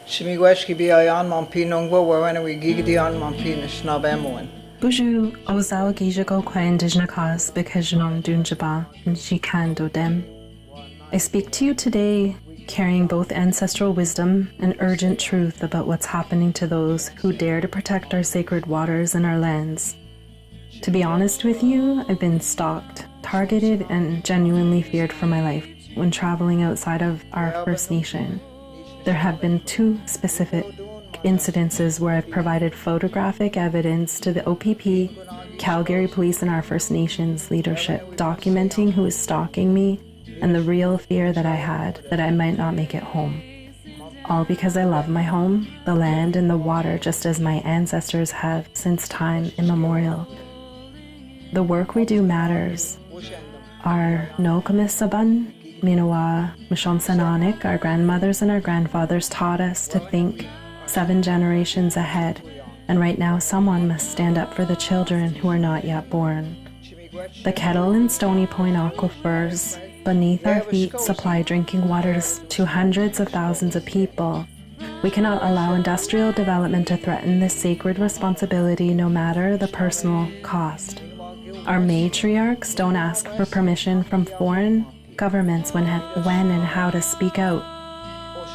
Buju Ozawa Gijago Kwa Indigenakas Bkejwanong Dunjaba Njikan Dodem. I speak to you today carrying both ancestral wisdom and urgent truth about what's happening to those who dare to protect our sacred waters and our lands. To be honest with you, I've been stalked, targeted, and genuinely feared for my life when traveling outside of our First Nation. There have been 2 specific incidences where I've provided photographic evidence to the OPP, Calgary Police, and our First Nations leadership, documenting who is stalking me and the real fear that I had that I might not make it home. All because I love my home, the land, and the water just as my ancestors have since time immemorial. The work we do matters. Our Nokamisaban, Minawa, Mishomsananik, our grandmothers and our grandfathers taught us to think 7 generations ahead, and right now someone must stand up for the children who are not yet born. The Kettle and Stony Point aquifers beneath our feet supply drinking waters to hundreds of thousands of people. We cannot allow industrial development to threaten this sacred responsibility, no matter the personal cost. Our matriarchs don't ask for permission from foreign governments when and how to speak out.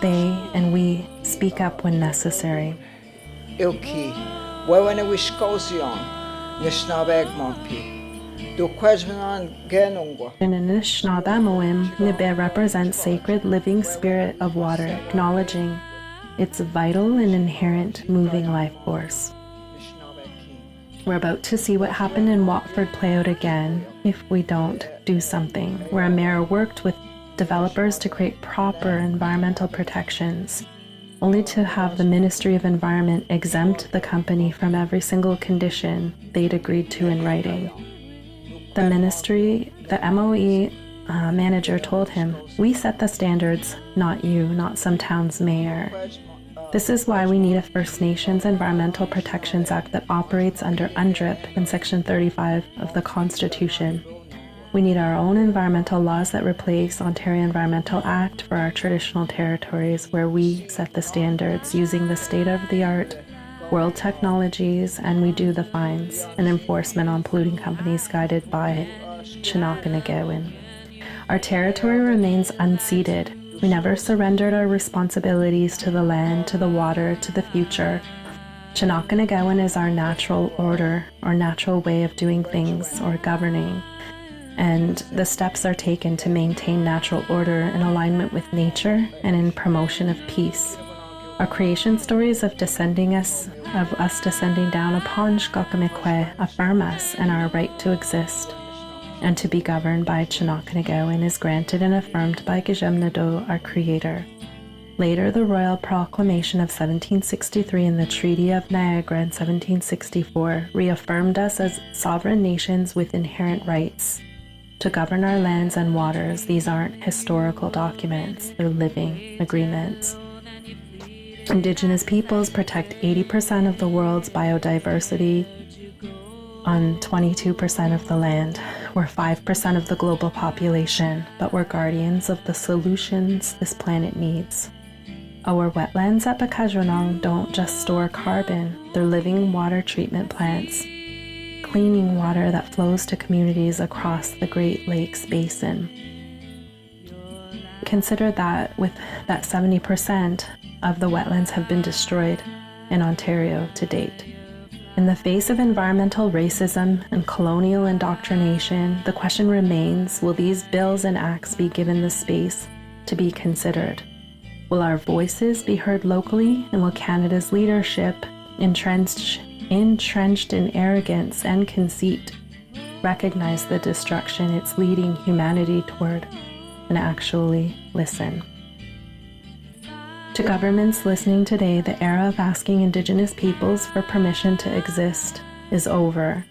They and we speak up when necessary. Ilki, wawene wiskosiong, nisnabeg mompi. Do Bkejwanong Territory. In Anishinaabe Nibe represents sacred living spirit of water, acknowledging its vital and inherent moving life force. We're about to see what happened in Watford play out again if we don't do something, where a mayor worked with developers to create proper environmental protections, only to have the Ministry of Environment exempt the company from every single condition they'd agreed to in writing. The ministry, the MOE manager told him, "We set the standards, not you, not some town's mayor." This is why we need a First Nations Environmental Protections Act that operates under UNDRIP in Section 35 of the Constitution. We need our own environmental laws that replace Ontario Environmental Act for our traditional territories, where we set the standards using the state-of-the-art world technologies, and we do the fines and enforcement on polluting companies guided by Chinaakanagewin. Our territory remains unceded. We never surrendered our responsibilities to the land, to the water, to the future. Chinaakanagewin is our natural order, our natural way of doing things or governing, and the steps are taken to maintain natural order in alignment with nature and in promotion of peace. Our creation stories of us descending down upon Shkakamikwe affirm us and our right to exist and to be governed by Chinaakanagewin is granted and affirmed by Bkejwanong, our creator. Later, the Royal Proclamation of 1763 and the Treaty of Niagara in 1764 reaffirmed us as sovereign nations with inherent rights to govern our lands and waters. These aren't historical documents, they're living agreements. Indigenous peoples protect 80% of the world's biodiversity on 22% of the land. We're 5% of the global population, but we're guardians of the solutions this planet needs. Our wetlands at Bkejwanong don't just store carbon, they're living water treatment plants, cleaning water that flows to communities across the Great Lakes Basin. Consider that with that 70% of the wetlands have been destroyed in Ontario to date. In the face of environmental racism and colonial indoctrination, the question remains, will these bills and acts be given the space to be considered? Will our voices be heard locally, and will Canada's leadership, entrenched in arrogance and conceit, recognize the destruction it's leading humanity toward and actually listen? To governments listening today, the era of asking Indigenous peoples for permission to exist is over.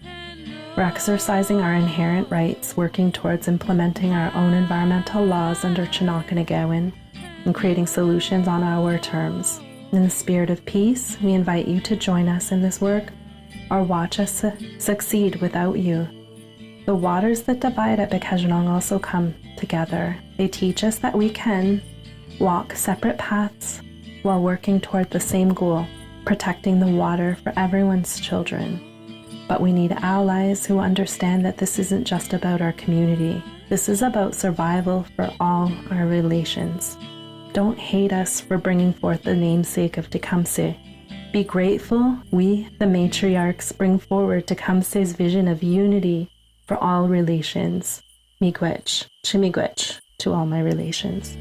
We're exercising our inherent rights, working towards implementing our own environmental laws under Chinaakanagewin and creating solutions on our terms. In the spirit of peace, we invite you to join us in this work or watch us succeed without you. The waters that divide at Bkejwanong also come together. They teach us that we can walk separate paths, while working toward the same goal, protecting the water for everyone's children. But we need allies who understand that this isn't just about our community. This is about survival for all our relations. Don't hate us for bringing forth the namesake of Tecumseh. Be grateful we, the matriarchs, bring forward Tecumseh's vision of unity for all relations. Miigwech, Chimigwech, to all my relations.